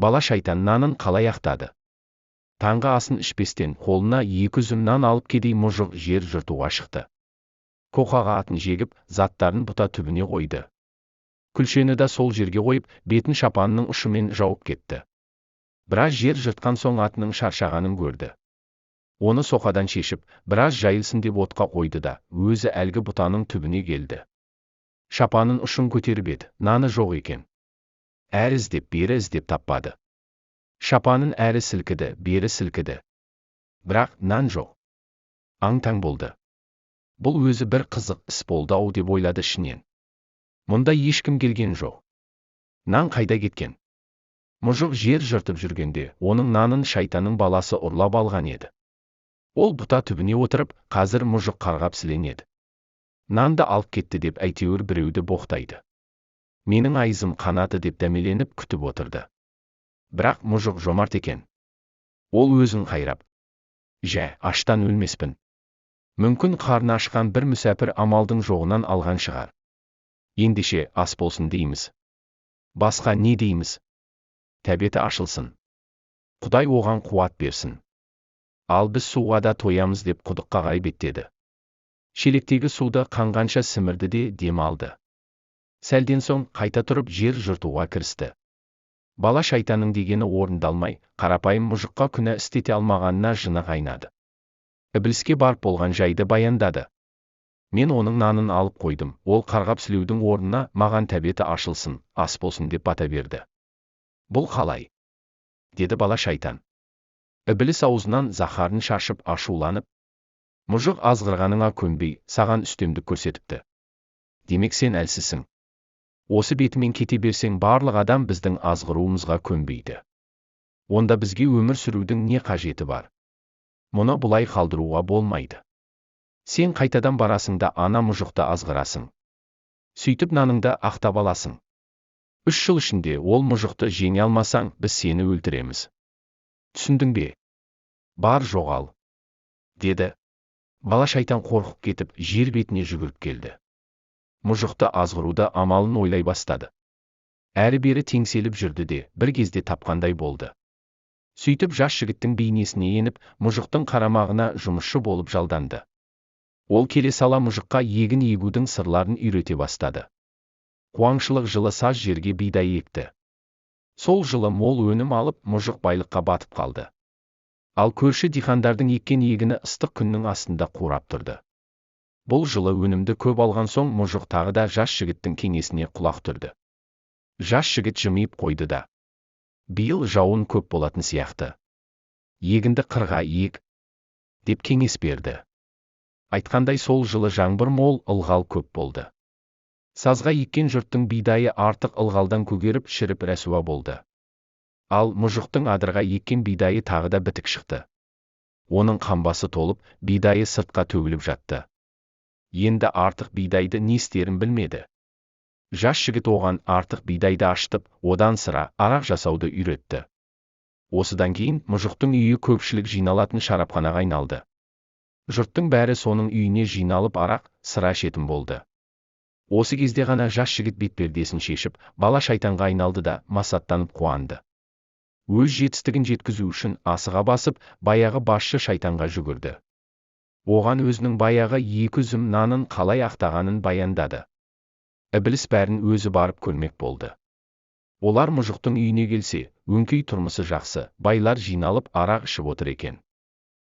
Бала шайтан нанын қалай ақтады. Таңғы асын ішпестен қолына 2 үзім нан алып кедей мұжық жер жыртуға шықты. Коқаға атын жегіп, заттарын бұта түбіне қойды. Күлшені да сол жерге қойып, бетін шапанының ұшымен жауып кетті. Біраз жер жыртқан соң атының шаршағанын көрді. Оны соқадан шешіп, біраз жайылсын деп отқа қойды да, өзі әлгі бұтаның түбіне келді. Шапанын ұшын көтеріп еді, наны жоқ екен. Әрі іздеп, бері іздеп таппады. Шапанын әрі сілкіді, бері сілкіді. Бірақ нан жоқ. Аң-таң болды. Бұл өзі бір қызық іс болды ау деп ойлады ішінен. Мұнда ешкім келген жоқ. Нан қайда кеткен? Мұжық жер жыртып жүргенде, оның нанын шайтанның баласы ұрлап алған еді. Ол бұта түбіне отырып, қазір мұжық қарғап сіленеді. Нанды алып кетті деп әйтеуір біреуді боқтайды. Менің айызым қанаты деп дәмеленіп күтіп отырды. Бірақ мұжық жомарт екен. Ол өзін қайрап. Жә, аштан өлмеспін. Мүмкін қарны ашқан бір мүсәпір амалдың жоғынан алған шығар. Ендеше ас болсын дейміз. Басқа не дейміз? Тәбеті ашылсын. Құдай оған қуат берсін. Ал біз суға да тоямыз деп құдыққа қарай беттеді. Шелектегі суды қанғанша сімірді де дем алды. Сәлден соң қайта тұрып жер жыртуға кірісті. Бала шайтанның дегені орындалмай, қарапайым мұжыққа күнә істете алмағанына жыны қайнады. Ібліске барып болған жайды баяндады. Мен оның нанын алып қойдым, ол қарғап сілеудің орнына маған тәбеті ашылсын, ас болсын деп бата берді. Бұл қалай? Деді бала шайтан. Ібліс аузынан заһарын шашып ашуланып. Мұжық азғырғаныңа көнбей, саған үстемдік көрсетіпті. Демек сен әлсісің. Осы бетімен кете берсең барлық адам біздің азғыруымызға көнбейді. Онда бізге өмір сүрудің не қажеті бар? Мұны бұлай қалдыруға болмайды. Сен қайтадан барасың да ана мұжықты азғырасың. Сөйтіп наныңды ақтап аласың. 3 жыл ішінде ол мұжықты жеңе алмасаң, біз сені өлтіреміз. Түсіндің бе? Бар жоғал, деді. Бала шайтан қорқып кетіп, жер бетіне жүгіріп келді. Мұжықты азғыруды амалын ойлай бастады. Әрі-бері теңселіп жүрді де, бір кезде тапқандай болды. Сөйтіп жас жігіттің бейнесіне еніп, мұжықтың қарамағына жұмысшы болып жалданды. Ол келе сала мұжыққа егін егудің сырларын үйрете бастады. Қуаңшылық жылы саз жерге бидай екті. Сол жылы мол өнім алып, мұжық байлыққа батып қалды. Ал көрші дихандардың еккен егіні ыстық күннің астында қурап тұрды. Бұл жылы өнімді көп алған соң мұжық тағы да жас жігіттің кеңесіне құлақ түрді. Жас жігіт жымиып қойды да. Биыл жауын көп болатын сияқты. Егінді қырға ек, деп кеңес берді. Айтқандай сол жылы жаңбыр мол, ылғал көп болды. Сазға еккен жұрттың бидайы артық ылғалдан көгеріп шіріп рәсуа болды. Ал мұжықтың адырға еккен бидайы тағы да бітік шықты. Оның қамбасы толып, бидайы сыртқа төгіліп жатты. Енді артық бидайды не істерін білмеді. Жас жігіт оған артық бидайды ашытып, одан сыра, арақ жасауды үйретті. Осыдан кейін мұжықтың үйі көпшілік жиналатын шарапханаға айналды. Жұрттың бәрі соның үйіне жиналып арақ, сыра ішетін болды. Осы кезде ғана жас жігіт бетпердесін шешіп, бала шайтанға айналды да масаттанып қуанды. Өз жетістігін жеткізу үшін асыға басып, баяғы басшы шайтанға жүгірді. Оған өзінің баяғы 2 үзім нанын қалай ақтағанын баяндады. Ібліс бәрін өзі барып көрмек болды. Олар мұжықтың үйіне келсе, өңкей тұрмысы жақсы, байлар жиналып арақ ішіп отыр екен.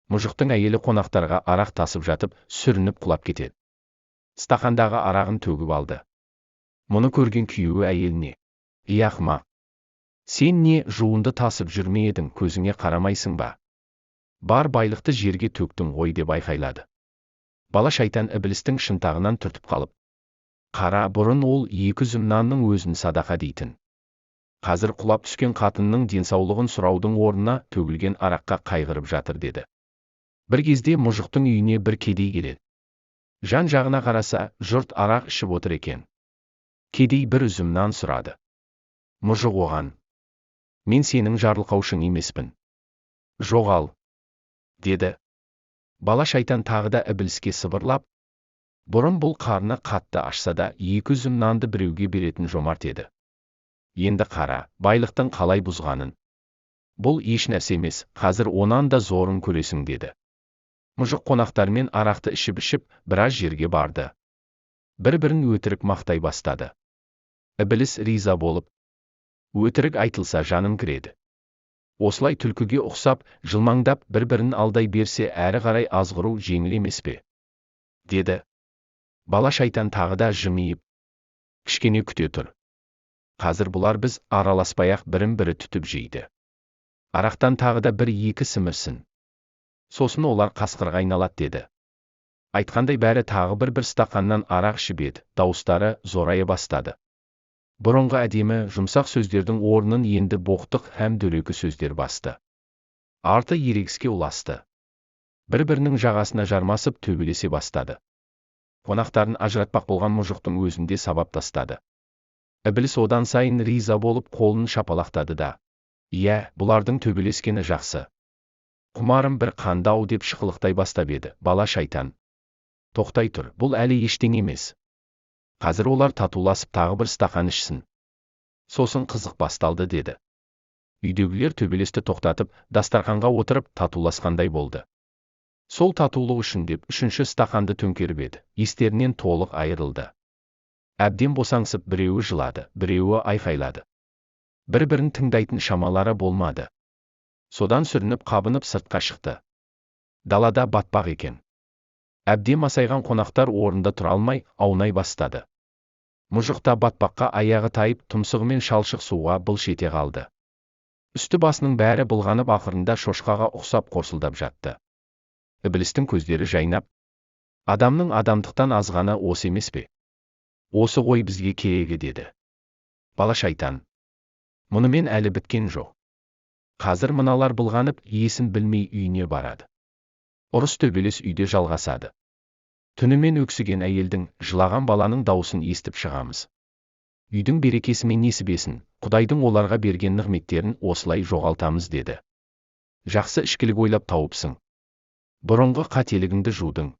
Мұжықтың әйелі қонақтарға арақ тасып жатып, сүрініп құлап кетеді. Стақандағы арағын төгіп алды. Мұны көрген күйеуі әйеліне: «Ей ақымақ, сен не жуынды тасып жүрме едің, көзіңе қарамайсың ба? Бар байлықты жерге төктің ғой» деп айқайлады. Бала шайтан іблістің шынтағынан түртіп қалып: «Қара, бұрын ол 2 үзім нанның өзін садақа дейтін. Қазір құлап түскен қатынның денсаулығын сұраудың орнына төгілген араққа қайғырып жатыр» деді. Бір кезде мұжықтың үйіне бір кедей келеді. Жан жағына қараса, жұрт арақ ішіп отыр екен. Кедей 1 үзім нан сұрады. Мұжық оған: «Мен сенің жарылқаушың емеспін. Жоғал», деді. Бала шайтан тағы да ібліске сыбырлап: «Бұрын бұл қарны қатты ашса да 2 үзім нанды біреуге беретін жомарт еді. Енді қара, байлықтың қалай бұзғанын. Бұл еш нәрсе емес, қазір онан да зорын көресің деді. Мұжық қонақтармен арақты ішіп біраз жерге барды. Бір-бірін өтірік мақтай бастады. Ібіліс риза болып, өтірік айтылса жаным кіреді. Осылай түлкіге ұқсап, жылмаңдап бір-бірін алдай берсе әрі қарай азғыру жеңіл емес пе? Деді. Бала шайтан тағы да жымиып, кішкене күте тұр. Қазір бұлар біз араласпай-ақ бірін-бірі түтіп жейді. Арақтан тағы да бір-екі сімірсін. Сосын олар қасқырға айналады деді. Айтқандай бәрі тағы бір стақаннан арақ ішіп еді, дауыстары зорая бастады. Бұрынғы әдемі, жұмсақ сөздердің орнын енді боқтық һәм дөрекі сөздер басты. Арты ерегіске ұласты. Бір-бірінің жағасына жармасып төбелесе бастады. Қонақтарын ажыратпақ болған мұжықтың өзінде сабап тастады. Ібіліс одан сайын риза болып қолын шапалақтады да. Иә, бұлардың төбелескені жақсы. Құмарым бір қандау деп шықылықтай бастап еді, бала шайтан. Тоқтай тұр, бұл әлі ештеңе емес. Қазір олар татуласып тағы бір стақан ішсін. Сосын қызық басталды деді. Үйдегілер төбелесті тоқтатып, дастарханға отырып татуласқандай болды. Сол татулық үшін деп үшінші стақанды төңкеріп еді, естерінен толық айырылды. Әбден босаңсып біреуі жылады, біреуі айқайлады. Бір-бірін тыңдайтын шамалары болмады. Содан сүрініп қабынып сыртқа шықты. Далада батпақ екен. Әбден масайған қонақтар орында тұра алмай, аунай бастады. Мұжықта батпаққа аяғы тайып, тұмсығымен шалшық суға былш ете қалды. Үсті басының бәрі былғанып ақырында шошқаға ұқсап қорсылдап жатты. Ібілістің көздері жайнап, адамның адамдықтан азғаны осы емес пе? Осы ғой бізге керегі деді. Бала шайтан. Мұнымен әлі біткен жоқ. Қазір мыналар былғанып, есін білмей үйіне барады. Ұрыс төбелес үйде жалғасады. Түнімен өксіген әйелдің, жылаған баланың даусын естіп шығамыз. Үйдің берекесімен несібесін, Құдайдың оларға берген нығметтерін осылай жоғалтамыз деді. Жақсы ішкілік ойлап тауыпсың. Бұрынғы қателігіңді жудың.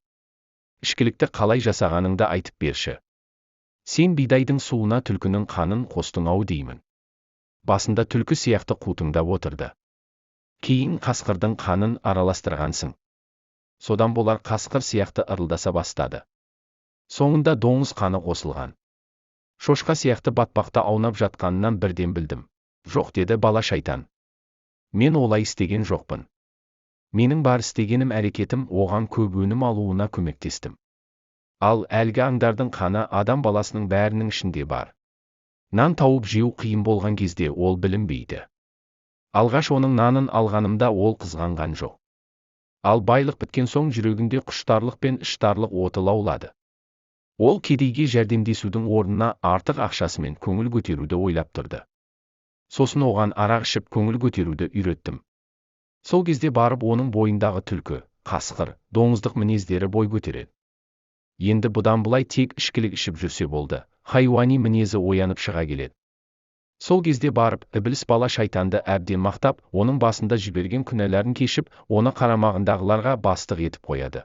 Ішкілікті қалай жасағаныңды айтып берші. Сен бидайдың суына түлкінің қанын қостың-ау деймін. Басында түлкі сияқты қутыңдап отырды. Кейін қасқырдың қанын араластырғансың. Содан болар қасқыр сияқты ырылдаса бастады. Соңында доңыз қаны қосылған. Шошқа сияқты батпақта аунап жатқанынан бірден білдім. Жоқ деді бала шайтан. Мен олай істеген жоқпын. Менің бар істегенім әрекетім оған көп өнім алуына көмектестім. Ал әлгі аңдардың қаны адам баласының бәрінің ішінде бар. Нан тауып жеу қиын болған кезде ол білінбейді. Алғаш оның нанын алғанымда ол қызғанған жоқ. Ал байлық біткен соң жүрегінде құштарлық пен іштарлық оты лаулады. Ол кедейге жәрдемдесудің орнына артық ақшасымен көңіл көтеруді ойлап тұрды. Сосын оған арақ ішіп көңіл көтеруді үйреттім. Сол кезде барып оның бойындағы түлкі, қасқыр, доңыздық мінездері бой көтереді. Енді бұдан былай тек ішкілік ішіп жүрсе болды, хайуани мінезі оянып шыға келеді. Сол кезде барып, Ібіліс бала шайтанды әбден мақтап, оның басында жіберген күнәларын кешіп, оны қарамағындағыларға бастық етіп қояды.